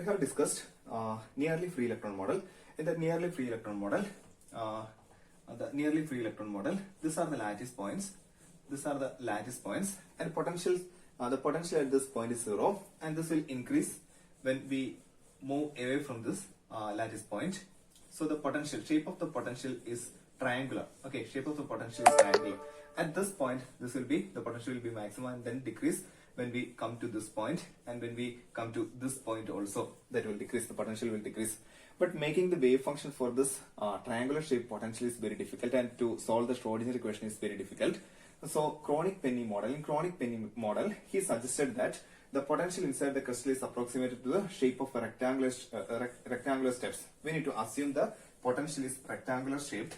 we have discussed nearly free electron model. In the nearly free electron model, these are the lattice points. These are the lattice points, and potential. The potential at this point is 0, and this will increase when we move away from this lattice point. So the potential shape of the potential is triangular. Okay, shape of the potential is triangular. At this point, this will be the potential will be maximum and then decrease when we come to this point, and when we come to this point also, that will decrease. The potential will decrease. But making the wave function for this triangular shape potential is very difficult, and to solve the Schrodinger equation is very difficult. So Kronig-Penney model. In Kronig-Penney model, he suggested that the potential inside the crystal is approximated to the shape of a rectangular steps. We need to assume the potential is rectangular shaped,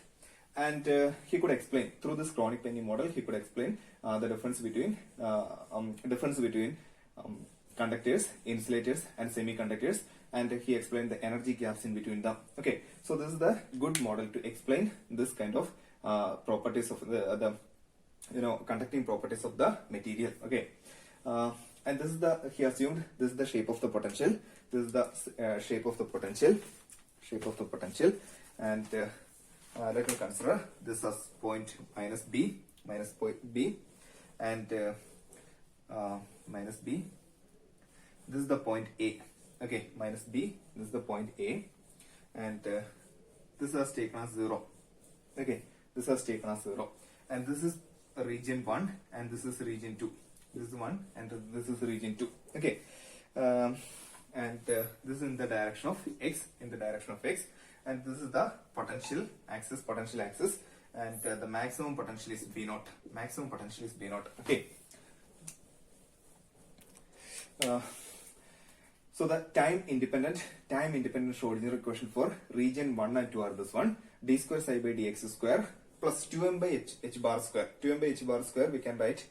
and he could explain through this Kronig-Penney model. He could explain the difference between conductors, insulators, and semiconductors, and he explained the energy gaps in between them. Okay, so this is the good model to explain this kind of properties of the conducting properties of the material. Okay, and this is he assumed this is the shape of the potential. This is the shape of the potential, and let me consider this as point minus b, and minus b. This is the point A. Okay, minus b. This is the point A, and this is taken as 0. Okay, this is taken as 0, and this is region 1, and this is region 2. This is 1, and this is region 2. Okay, and this is in the direction of x. And this is the potential axis, and the maximum potential is B0. Okay. So the time independent Schrodinger equation for region 1 and 2 are this one: d square psi by dx square plus 2m by h bar square. 2m by h bar square we can write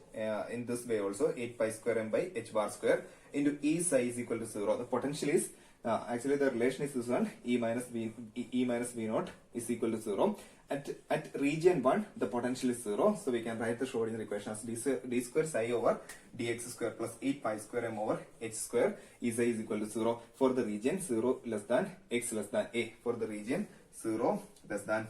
in this way also: 8 pi square m by h bar square into E psi is equal to 0. The potential is actually the relation is this one: E minus V0 is equal to 0. At region 1 the potential is 0, so we can write the Schrodinger equation as d square psi over dx square plus 8 pi square m over h square E psi is equal to 0 for the region 0 less than x less than a. For the region 0 less than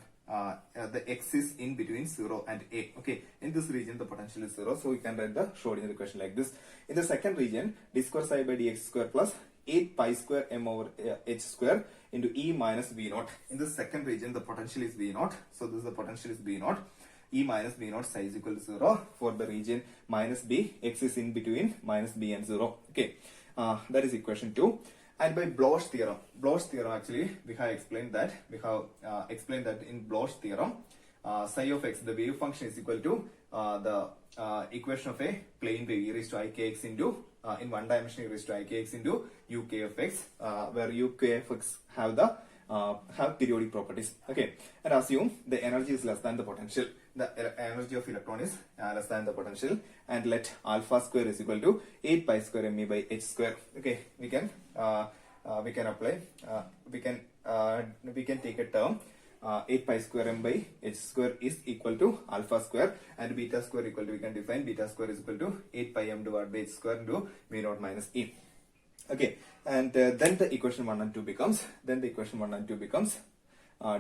the x is in between 0 and a. Okay, in this region the potential is 0, so we can write the Schrodinger equation like this. In the second region, d square psi by dx square plus 8 pi square m over h square into E minus V0. In the second region the potential is V0, so this is the potential is V0. E minus V0 psi is equal to 0 for the region minus b. X is in between minus b and 0. Okay, that is equation 2. And by Bloch's theorem actually we have explained that in Bloch's theorem, psi of x, the wave function, is equal to the equation of a plane wave, e raised to ikx into in one dimension e raised to ikx into uk of x, where uk of x have periodic properties. Okay, and assume the energy is less than the potential. The energy of electron is less than the potential, and let alpha square is equal to 8 pi square me by h square. Okay, we can apply we can take a term 8 pi square m by h square is equal to alpha square, and beta square equal to, we can define beta square is equal to 8 pi m divided by h square into V0 minus E. Okay, and then the equation 1 and 2 becomes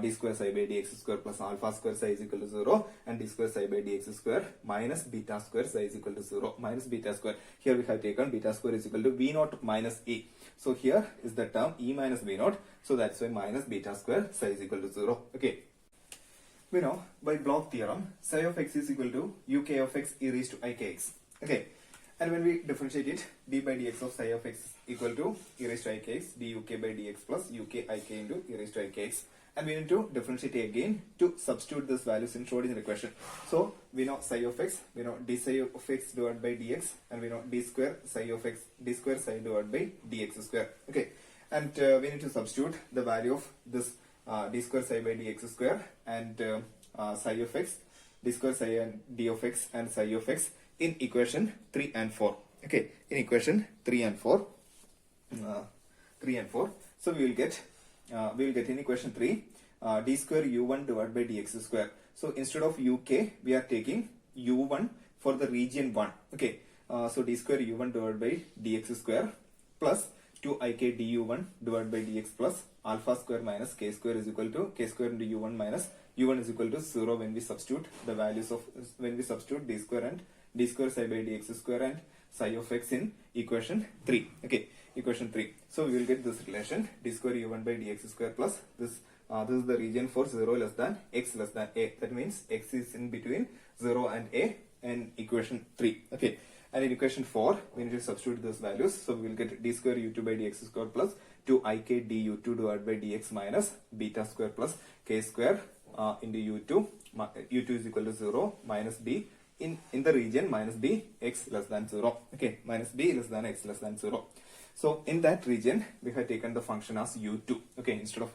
d square psi by dx square plus alpha square psi is equal to 0, and d square psi by dx square minus beta square psi is equal to 0. Minus beta square, here we have taken beta square is equal to V0 minus E. So here is the term E minus V0, so that's why minus beta square psi is equal to 0. Okay, we know by Bloch theorem psi of x is equal to uk of x e raised to ikx. Okay, and when we differentiate it, d by dx of psi of x equal to e raised to ikx duk by dx plus uk ik into e raised to ikx. And we need to differentiate again to substitute these values in Schrodinger equation. So we know psi of x, we know d psi of x divided by dx, and we know d square psi divided by dx square. Okay, and we need to substitute the value of this d square psi by dx square and psi of x, d square psi and d of x and psi of x in equation 3 and 4. Okay, in equation 3 and 4. So we will get in equation 3 d square u1 divided by dx square. So instead of uk we are taking u1 for the region 1. Okay, so d square u1 divided by dx square plus 2ik du1 divided by dx plus alpha square minus k square is equal to k square into u1 minus u1 is equal to 0 when we substitute the values of d square and d square psi by dx square and psi of x in equation 3. Okay, equation 3. So we will get this relation d square u1 by dx square plus this is the region for 0 less than x less than a. That means x is in between 0 and a in equation 3. Okay. And in equation 4, we need to substitute those values. So we will get d square u2 by dx square plus 2ik du2 divided by dx minus beta square plus k square into u2. u2 is equal to 0 minus b in the region minus b x less than 0. Okay, minus b less than x less than 0. So in that region, we have taken the function as u2. Okay, instead of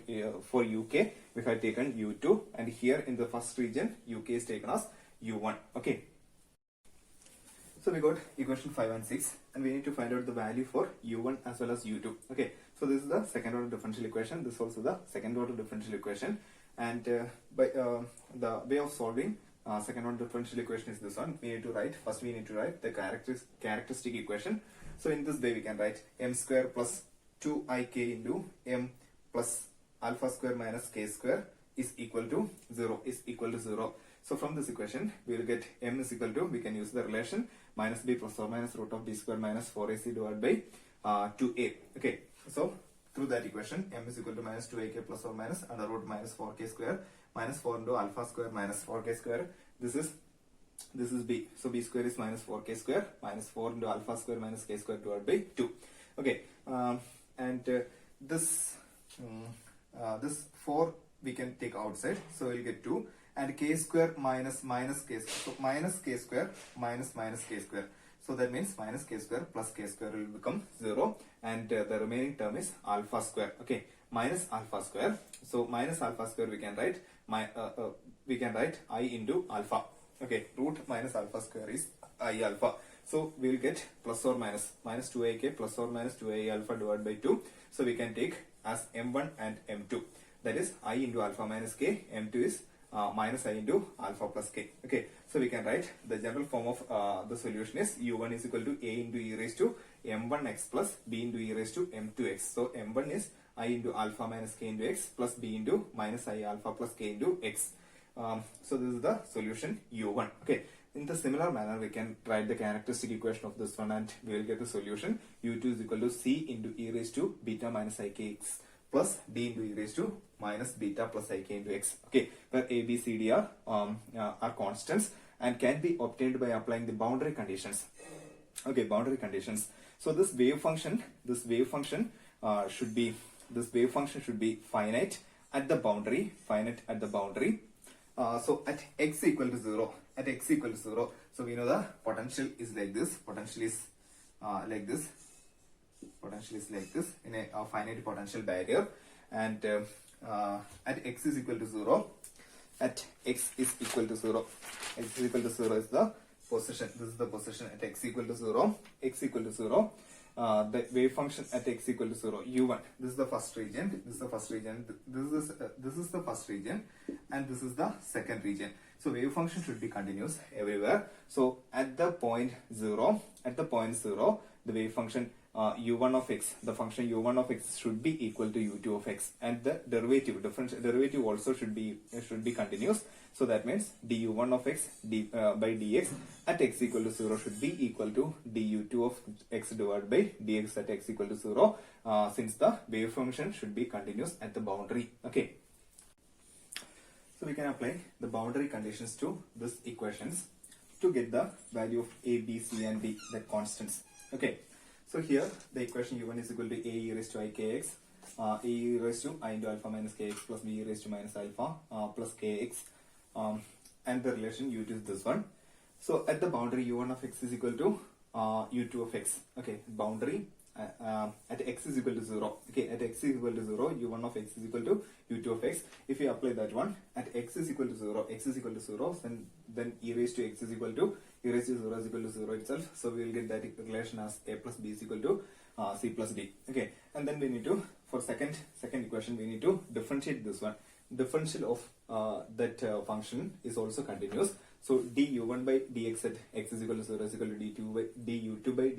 for uk, we have taken u2, and here in the first region, uk is taken as u1. Okay. So we got equation 5 and 6, and we need to find out the value for u1 as well as u2. Okay, so this is the second order differential equation. This is also the second order differential equation, and by the way of solving second order differential equation is this one. We need to write the characteristic equation. So in this way we can write m square plus 2ik into m plus alpha square minus k square is equal to 0. So from this equation, we will get m is equal to, we can use the relation minus b plus or minus root of b square minus 4ac divided by 2a. Okay, so through that equation, m is equal to minus 2ak plus or minus under root minus 4k square minus 4 into alpha square minus 4k square. This is b. So b square is minus 4k square minus 4 into alpha square minus k square divided by 2. Okay, this 4 we can take outside. So we'll get 2. And k square minus k square. So minus k square minus k square. So that means minus k square plus k square will become 0. And the remaining term is alpha square. Okay, minus alpha square. So minus alpha square we can write I into alpha. Okay, root minus alpha square is I alpha. So we will get plus or minus 2ak plus or minus 2a alpha divided by 2. So we can take as m1 and m2. That is I into alpha minus k. m2 is minus I into alpha plus k. Okay, so we can write the general form of the solution is u1 is equal to a into e raised to m1x plus b into e raised to m2x. So m1 is I into alpha minus k into x plus b into minus I alpha plus k into x. So this is the solution u1. Okay, in the similar manner we can write the characteristic equation of this one, and we will get the solution u2 is equal to c into e raised to beta minus ikx plus d into e raised to minus beta plus ik into x. Okay, where a, b, c, d are constants and can be obtained by applying the boundary conditions. Okay, boundary conditions. So this wave function should be finite at the boundary. So at x equal to 0. So we know the potential is like this. Potential is like this in a finite potential barrier, and at x is equal to 0. At x is equal to 0 is the position. This is the position at x equal to 0. The wave function at x equal to 0, u1. This is the first region. This is the first region, and this is the second region. So wave function should be continuous everywhere. So at the point 0, the wave function u1 of x, the function u1 of x should be equal to u2 of x, and the differential derivative also should be continuous. So that means du1 of x by dx at x equal to 0 should be equal to du2 of x divided by dx at x equal to 0, since the wave function should be continuous at the boundary. Okay, so we can apply the boundary conditions to these equations to get the value of a, b, c and d, the constants. Okay, so here the equation u1 is equal to a e raised to ikx, a e raised to I into alpha minus kx plus b e raised to minus alpha plus kx, and the relation u2 is this one. So at the boundary u1 of x is equal to u2 of x. Okay, boundary at x is equal to 0. Okay, at x is equal to 0, u1 of x is equal to u2 of x. If you apply that one at x is equal to 0, then e raised to x is equal to e raised to 0 is equal to 0 itself. So we will get that relation as a plus b is equal to c plus d. Okay, and then we need to, for second equation, we need to differentiate this one. Differential of that function is also continuous. So du1 by dx at x is equal to 0 is equal to du2 by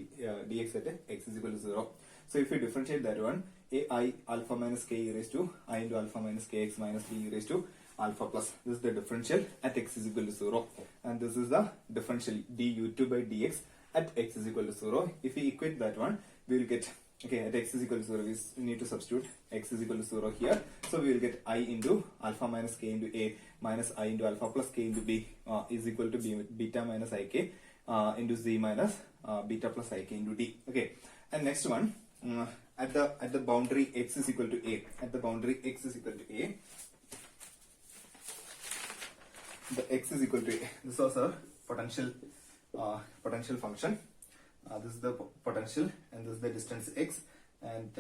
dx at x is equal to 0. So if we differentiate that one, ai alpha minus k e raised to I into alpha minus kx minus b e raised to alpha plus. This is the differential at x is equal to 0. And this is the differential du2 by dx at x is equal to 0. If we equate that one, we will get, okay, at x is equal to 0, we need to substitute x is equal to 0 here. So we will get I into alpha minus k into a minus I into alpha plus k into b is equal to b, beta minus ik into z minus beta plus ik into d. Okay, and next one, at the boundary x is equal to a, at the boundary x is equal to a, the x is equal to a. This was our potential function. This is the potential, and this is the distance x, and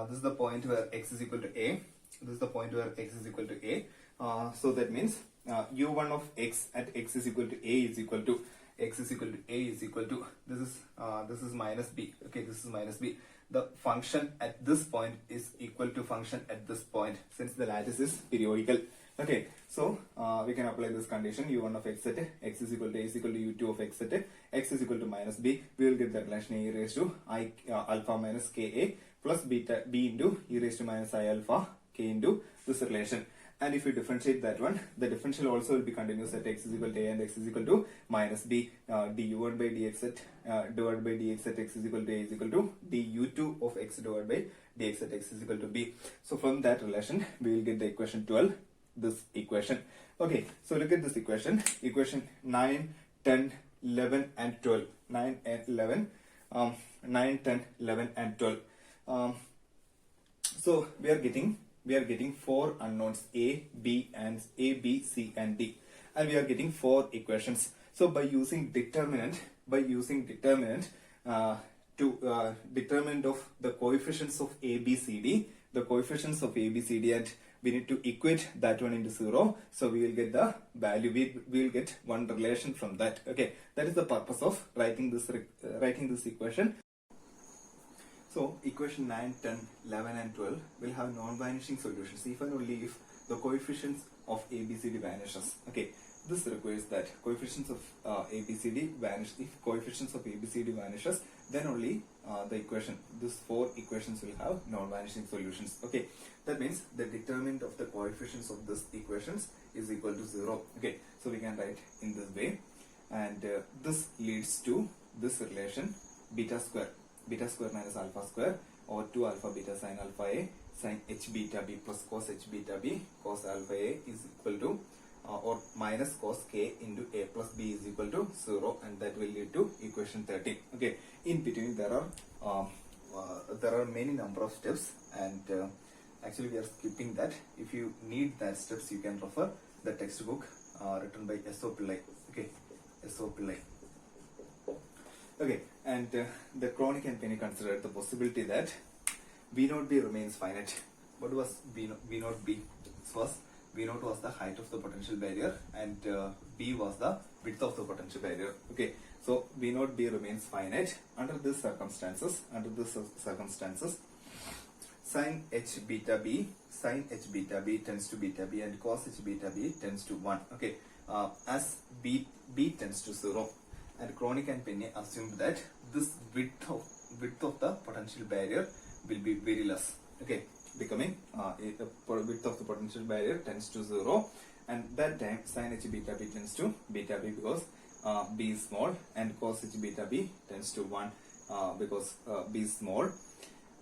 this is the point where x is equal to a. This is the point where x is equal to a. So that means u1 of x at x is equal to a is equal to x is equal to a is equal to this is minus b. Okay, this is minus b. The function at this point is equal to function at this point, since the lattice is periodical. Okay, so we can apply this condition. U1 of x at x is equal to a is equal to u2 of x at x is equal to minus b. We will get the relation a raised to I alpha minus ka plus beta b into e raised to minus I alpha k into this relation. And if we differentiate that one, the differential also will be continuous at x is equal to a and x is equal to minus b. Du1 by dx at divided by dx at x is equal to a is equal to du2 of x divided by dx at x is equal to b. So from that relation, we will get the equation 12. This equation. Okay, so look at this equation. Equation 9, 10, 11 and 12. 9 and 11. 9, 10, 11 and 12. So we are getting 4 unknowns a, b, c and d, and we are getting 4 equations. So by using determinant to determinant of the coefficients of a, b, c, d, and we need to equate that one into 0. So we will get the value. We will get one relation from that. Okay, that is the purpose of writing this equation. So equation 9, 10, 11 and 12 will have non-vanishing solutions if and only if the coefficients of ABCD vanishes. Okay, this requires that coefficients of ABCD vanish. If coefficients of ABCD vanishes, then only these 4 equations will have non-vanishing solutions. Okay, that means the determinant of the coefficients of these equations is equal to 0. Okay, so we can write in this way, and this leads to this relation beta square minus alpha square over 2 alpha beta sin alpha a sin h beta b plus cos h beta b cos alpha a is equal to or minus cos k into a plus b is equal to 0, and that will lead to equation 13. Okay, in between there are many number of steps, and actually we are skipping that. If you need that steps, you can refer the textbook written by S.O. Pillai. Okay, S.O. Pillai. Okay, and the Kronig and Penney considered the possibility that V0b remains finite. What was V0b? V0 was the height of the potential barrier, and B was the width of the potential barrier. Okay, so V0b remains finite under these circumstances. Sin h beta b tends to beta b, and cos h beta b tends to 1. Okay, as b tends to 0. And Kronig and Penney assumed that this width of the potential barrier will be very less. Okay, becoming the width of the potential barrier tends to 0, and that time sin h beta b tends to beta b because b is small, and cos h beta b tends to 1 because b is small,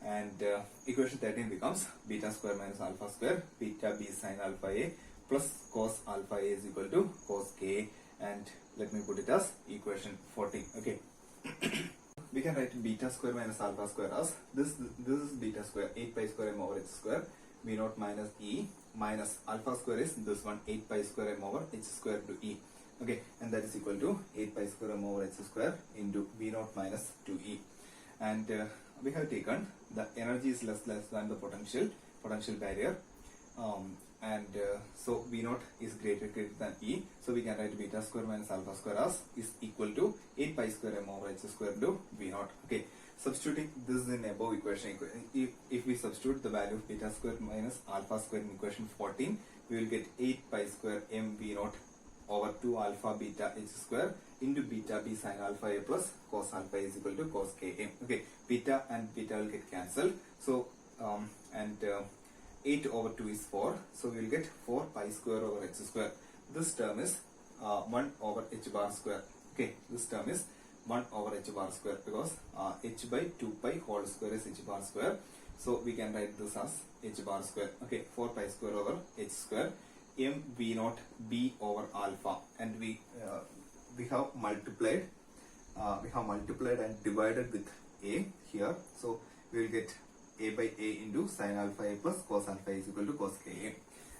and equation 13 becomes beta square minus alpha square beta b sin alpha a plus cos alpha a is equal to cos k, and let me put it as equation 14. Okay. We can write beta square minus alpha square as this is beta square 8 pi square m over h square v0 minus e minus alpha square is this one 8 pi square m over h square to e. Okay, and that is equal to 8 pi square m over h square into v0 minus 2e, and we have taken the energy is less than the potential barrier, and so V0 is greater than E, so we can write beta square minus alpha square as is equal to 8 pi square m over h square into V0. Okay, substituting this in above equation, if we substitute the value of beta square minus alpha square in equation 14, we will get 8 pi square m V0 over 2 alpha beta h square into beta b sin alpha a plus cos alpha is equal to cos ka. Okay, beta and beta will get cancelled. So, 8 over 2 is 4. So, we will get 4 pi square over h square. This term is 1 over h bar square. Okay, this term is 1 over h bar square because h by 2 pi whole square is h bar square. So, we can write this as h bar square. Okay, 4 pi square over h square. M v naught b over alpha, and we have multiplied and divided with a here. So we will get a by a into sin alpha a plus cos alpha is equal to cos ka,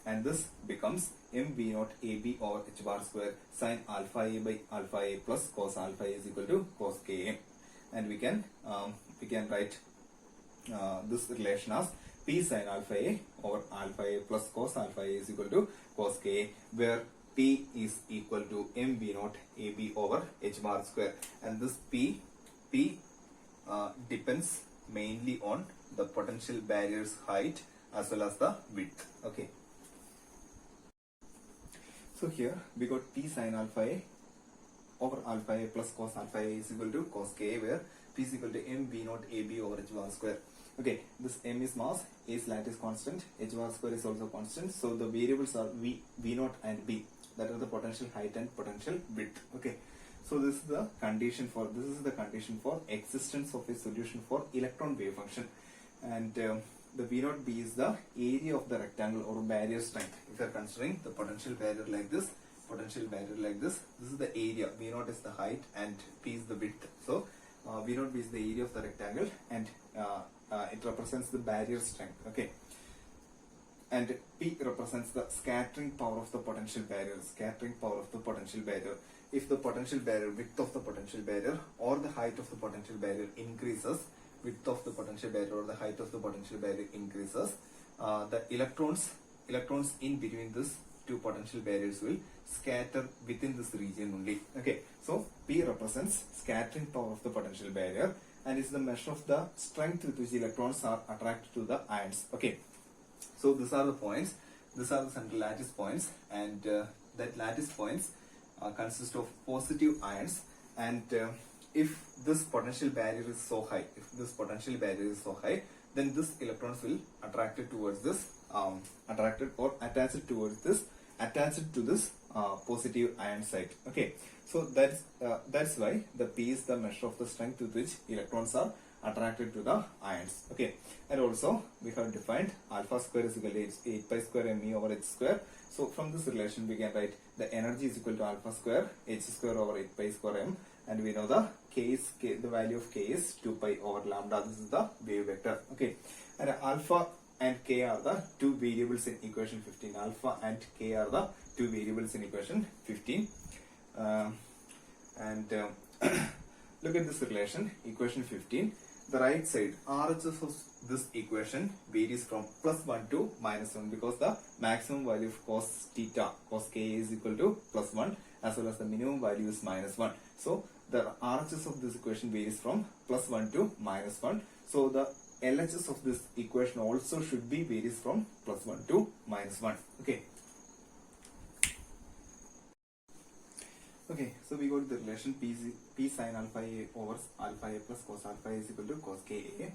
and this becomes m v naught a b over h bar square sin alpha a by alpha a plus cos alpha is equal to cos ka, and we can write this relation as p sin alpha a over alpha a plus cos alpha a is equal to cos ka, where p is equal to m v naught a b over h bar square, and this p depends mainly on the potential barrier's height as well as the width. Okay, so here we got p sin alpha a over alpha a plus cos alpha a is equal to cos ka, where p is equal to m v naught a b over h bar square. Okay, this m is mass, a is lattice constant, h bar square is also constant. So the variables are v naught and b, that are the potential height and potential width. Okay, so this is the condition for existence of a solution for electron wave function, and the v naught b is the area of the rectangle or barrier strength. If you are considering the potential barrier like this, this is the area. V naught is the height and p is the width. So v naught b is the area of the rectangle, and it represents the barrier strength. Okay, and p represents the scattering power of the potential barrier. If the potential barrier, width of the potential barrier or the height of the potential barrier increases, the electrons in between these two potential barriers will scatter within this region only. Okay, so P represents scattering power of the potential barrier and is the measure of the strength with which electrons are attracted to the ions. Okay, so these are the points. These are the central lattice points, and that lattice points consist of positive ions, and if this potential barrier is so high, then this electrons will attracted towards this attached to this positive ion site. Okay, so that's why the P is the measure of the strength with which electrons are attracted to the ions. Okay, and also we have defined alpha square is equal to 8 pi square me over h square. So from this relation we can write the energy is equal to alpha square h square over 8 pi square m, and we know the the value of k is 2 pi over lambda. This is the wave vector. Okay, and alpha and k are the two variables in equation 15. Alpha and k are the two variables in equation 15. Look at this relation, equation 15. The right side, RHS of this equation varies from +1 to -1 because the maximum value of cos theta, cos k is equal to +1, as well as the minimum value is -1. So the RHS of this equation varies from +1 to -1. So the LHS of this equation also should be varies from +1 to -1. Okay. Okay, so we got the relation P sin alpha a over alpha a plus cos alpha is equal to cos ka,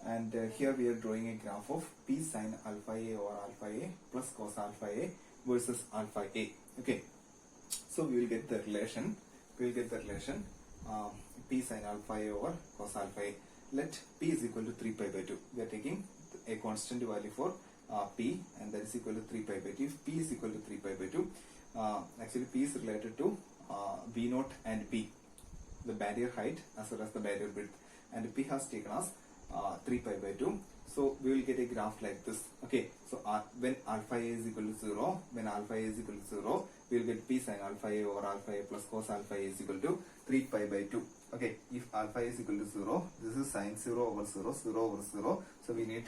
and here we are drawing a graph of P sin alpha a over alpha a plus cos alpha a versus alpha a. Okay, so we will get the relation. P sin alpha a over cos alpha a. Let P is equal to 3 pi by 2. We are taking a constant value for P, and that is equal to 3 pi by 2. If P is equal to 3 pi by 2, actually P is related to V naught and B, the barrier height as well as the barrier width, and P has taken as 3 pi by 2. So we will get a graph like this. Okay, so when alpha a is equal to 0, we will get P sin alpha a over alpha a plus cos alpha a is equal to 3 pi by 2. Okay, if alpha is equal to 0, this is sin 0 over 0, 0 over 0. So we need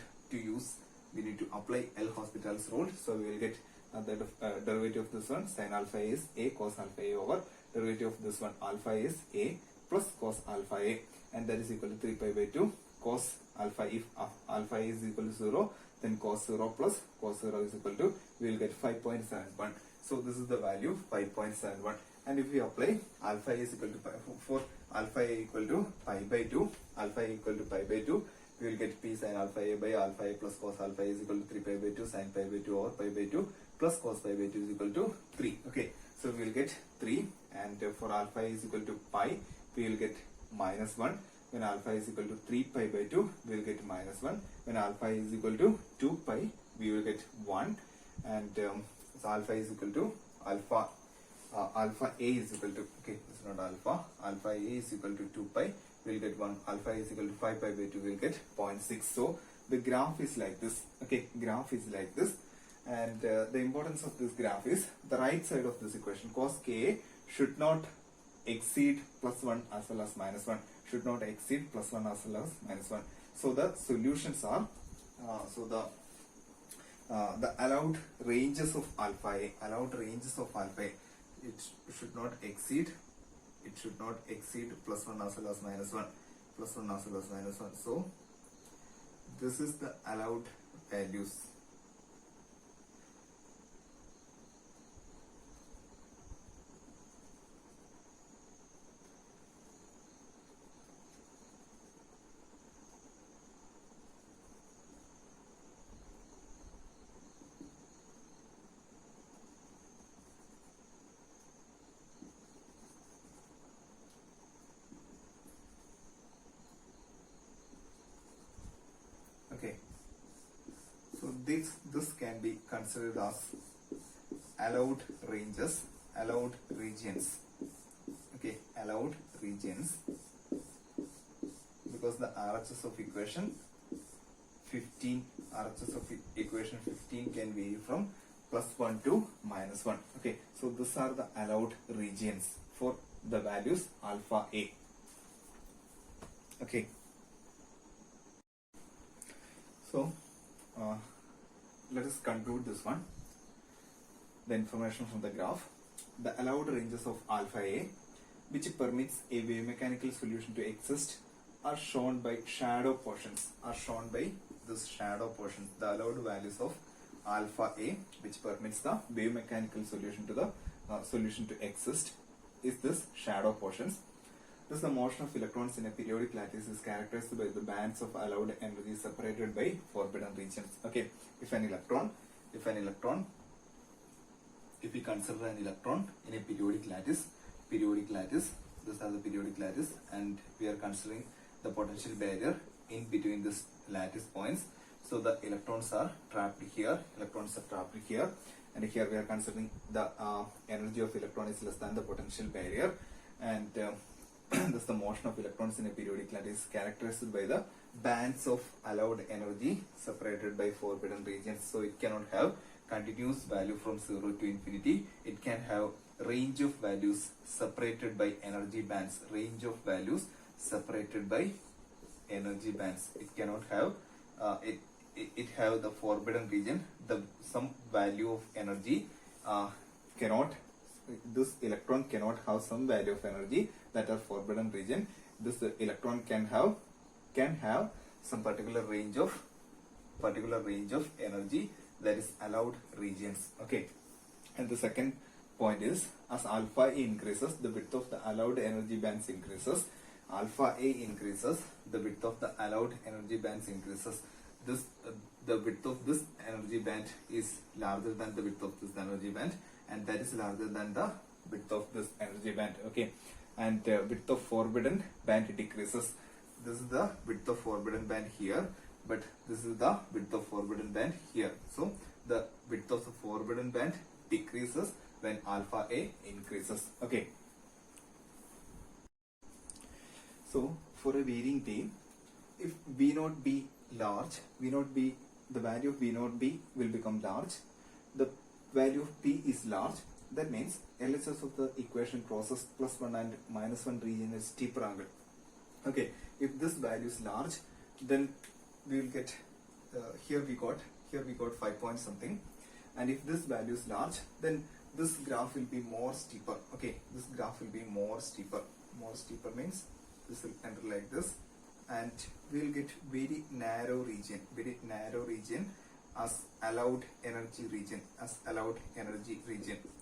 to apply L'Hospital's rule. So we will get the derivative of this one, sin alpha is a cos alpha a over derivative of this one, alpha is a plus cos alpha a, and that is equal to 3 pi by 2 cos alpha. If alpha is equal to 0, then cos 0 plus cos 0 is equal to, we will get 5.71. So this is the value 5.71, And if we apply alpha a is equal to pi, for alpha a equal to pi by 2, alpha a equal to pi by 2, we will get p sin alpha a by alpha a plus cos alpha a is equal to 3 pi by 2 sin pi by 2 over pi by 2 plus cos pi by 2 is equal to 3. Okay, so we will get 3, and for alpha a is equal to pi, we will get minus 1. When alpha is equal to 3 pi by 2, we will get minus 1. When alpha is equal to 2 pi, we will get 1. And so alpha is equal to alpha a is equal to, okay, it's not alpha a is equal to 2 pi, we will get 1. Alpha is equal to 5 pi by 2, we will get 0.6. So the graph is like this. Okay, graph is like this. And the importance of this graph is the right side of this equation, cos ka should not exceed plus 1 as well as minus 1, should not exceed plus 1 as well as minus 1. So the solutions are, the allowed ranges of alpha a, it should not exceed plus 1 as well as minus 1, So this is the allowed values. Okay, so this can be considered as allowed ranges, allowed regions. Okay, allowed regions, because the RHS of equation 15, can vary from plus 1 to minus 1. Okay, so these are the allowed regions for the values alpha a. Okay. So, let us conclude this one. The information from the graph. The allowed ranges of alpha a, which permits a wave mechanical solution to exist, are shown by shadow portions. The allowed values of alpha a, which permits the wave mechanical solution to the solution to exist, is this shadow portions. Thus, the motion of electrons in a periodic lattice is characterized by the bands of allowed energy separated by forbidden regions. Okay, if we consider an electron in a periodic lattice, these are the periodic lattice, and we are considering the potential barrier in between this lattice points. So the electrons are trapped here, and here we are considering the energy of electron is less than the potential barrier, and thus the motion of electrons in a periodic lattice is characterized by the bands of allowed energy separated by forbidden regions. So it cannot have continuous value from 0 to infinity. It can have range of values separated by energy bands. It cannot have it have the forbidden region. Some value of energy this electron cannot have some value of energy that are forbidden region. This electron can have some particular range of energy, that is allowed regions. Okay, and the second point is, as alpha a increases, the width of the allowed energy bands increases. The width of the allowed energy bands increases. The width of this energy band is larger than the width of this energy band, and that is larger than the width of this energy band. Okay, and width of forbidden band decreases. This is the width of forbidden band here, but this is the width of forbidden band here. So the width of the forbidden band decreases when alpha a increases. Okay, so for a varying beam, if V naught be large, the value of V naught b will become large, the value of P is large, that means LHS of the equation crosses plus 1 and minus 1 region is steeper angle. Okay, if this value is large, then we will get here we got 5 point something, and if this value is large, then this graph will be more steeper. Okay, this graph will be more steeper means this will enter like this, and we will get very narrow region as allowed energy region.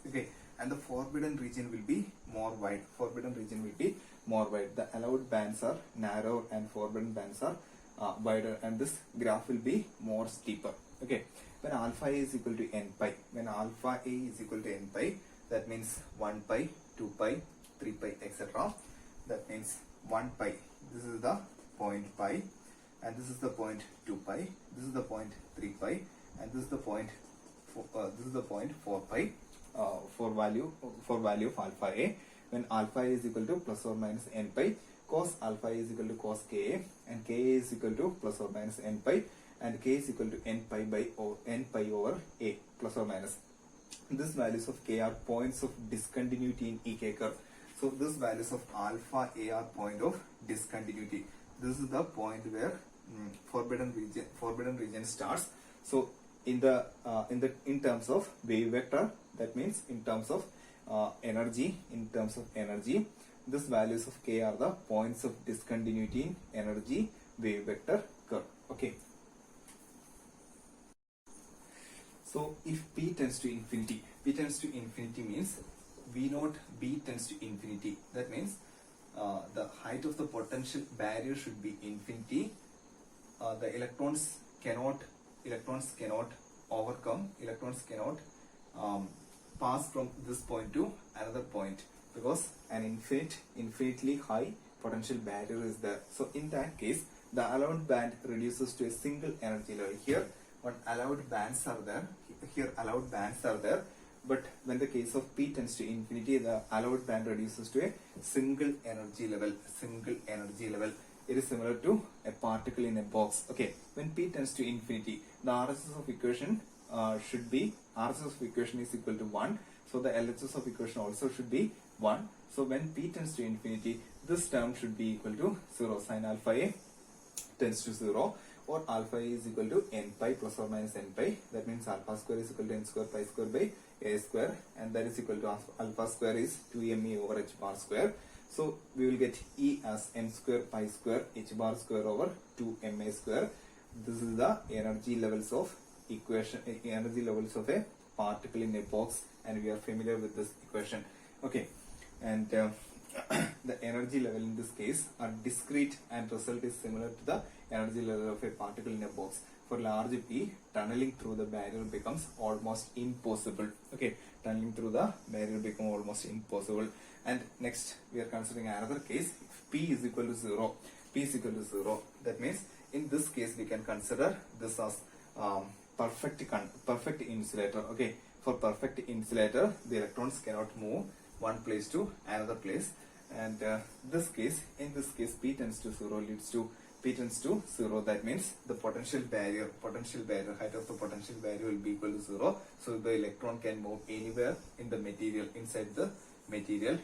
Okay, and the forbidden region will be more wide. Forbidden region will be more wide. The allowed bands are narrower and forbidden bands are wider, and this graph will be more steeper. Okay, when alpha a is equal to n pi, when alpha a is equal to n pi, that means 1 pi, 2 pi, 3 pi, etc. That means 1 pi, this is the point pi, and this is the point 2 pi, this is the point 3 pi, and this is the point 4 pi for value of alpha a. When alpha a is equal to plus or minus n pi, cos alpha a is equal to cos ka, and ka is equal to plus or minus n pi, and k is equal to n pi over a plus or minus. These values of k are points of discontinuity in EK curve. So these values of alpha a are point of discontinuity. This is the point where forbidden region starts. So in terms of wave vector, that means in terms of energy, these values of k are the points of discontinuity in energy wave vector curve. Okay. So if p tends to infinity means V naught B tends to infinity. That means the height of the potential barrier should be infinity. The electrons cannot pass from this point to another point, because an infinitely high potential barrier is there. So in that case, the allowed band reduces to a single energy level. Here allowed bands are there, but when the case of p tends to infinity, the allowed band reduces to a single energy level. It is similar to a particle in a box. Okay, when p tends to infinity, the RHS of equation is equal to 1. So the LHS of equation also should be 1. So when p tends to infinity, this term should be equal to 0. Sin alpha a tends to 0, or alpha a is equal to n pi plus or minus n pi. That means alpha square is equal to n square pi square by a square, and that is equal to alpha square is 2me over h bar square. So we will get E as n square pi square h bar square over 2ma square. This is the energy levels of a particle in a box, and we are familiar with this equation. Okay, and the energy level in this case are discrete, and result is similar to the energy level of a particle in a box. For large p, tunneling through the barrier becomes almost impossible. Okay, tunneling through the barrier becomes almost impossible. And next we are considering another case. If p is equal to 0, that means in this case we can consider this as perfect insulator. Okay, for perfect insulator, the electrons cannot move one place to another place, and in this case p tends to 0 leads to p tends to 0. That means the potential barrier height of the potential barrier will be equal to 0. So the electron can move anywhere in the material, inside the material.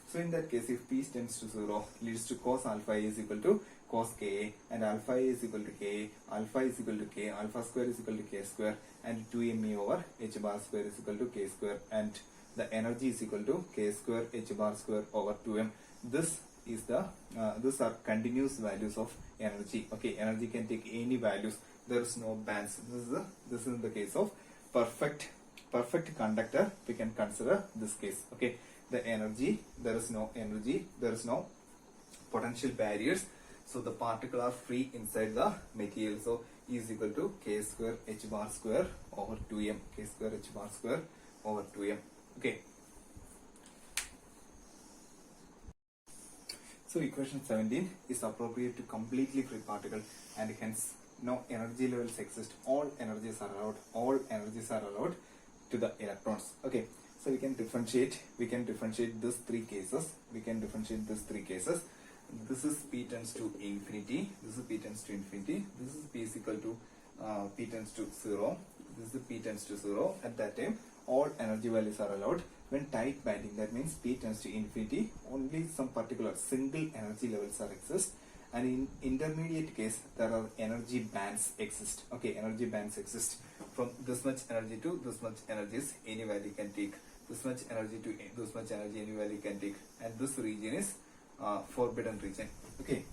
So in that case, if p tends to 0, leads to cos alpha a is equal to cos ka, and alpha a is equal to ka, alpha is equal to k, alpha square is equal to k square, and 2me over h bar square is equal to k square, and the energy is equal to k square h bar square over 2m. These are continuous values of energy. Okay, energy can take any values. There is no bands. This is the case of perfect conductor. We can consider this case. Okay, the energy, there is no potential barriers. So the particles are free inside the material. So E is equal to k square h bar square over 2m. K square h bar square over 2m. Okay. So equation 17 is appropriate to completely free particle, and hence no energy levels exist. All energies are allowed to the electrons. Okay. So we can differentiate these three cases. This is p tends to infinity. This is p tends to infinity. This is p is equal to p tends to 0. This is p tends to 0. At that time, all energy values are allowed. When tight banding, that means p tends to infinity, only some particular single energy levels are exist. And in intermediate case, there are energy bands exist. Okay, energy bands exist. From this much energy to this much energies, any value can take. This much energy to this much energy, any value can take. And this region is forbidden region. Okay.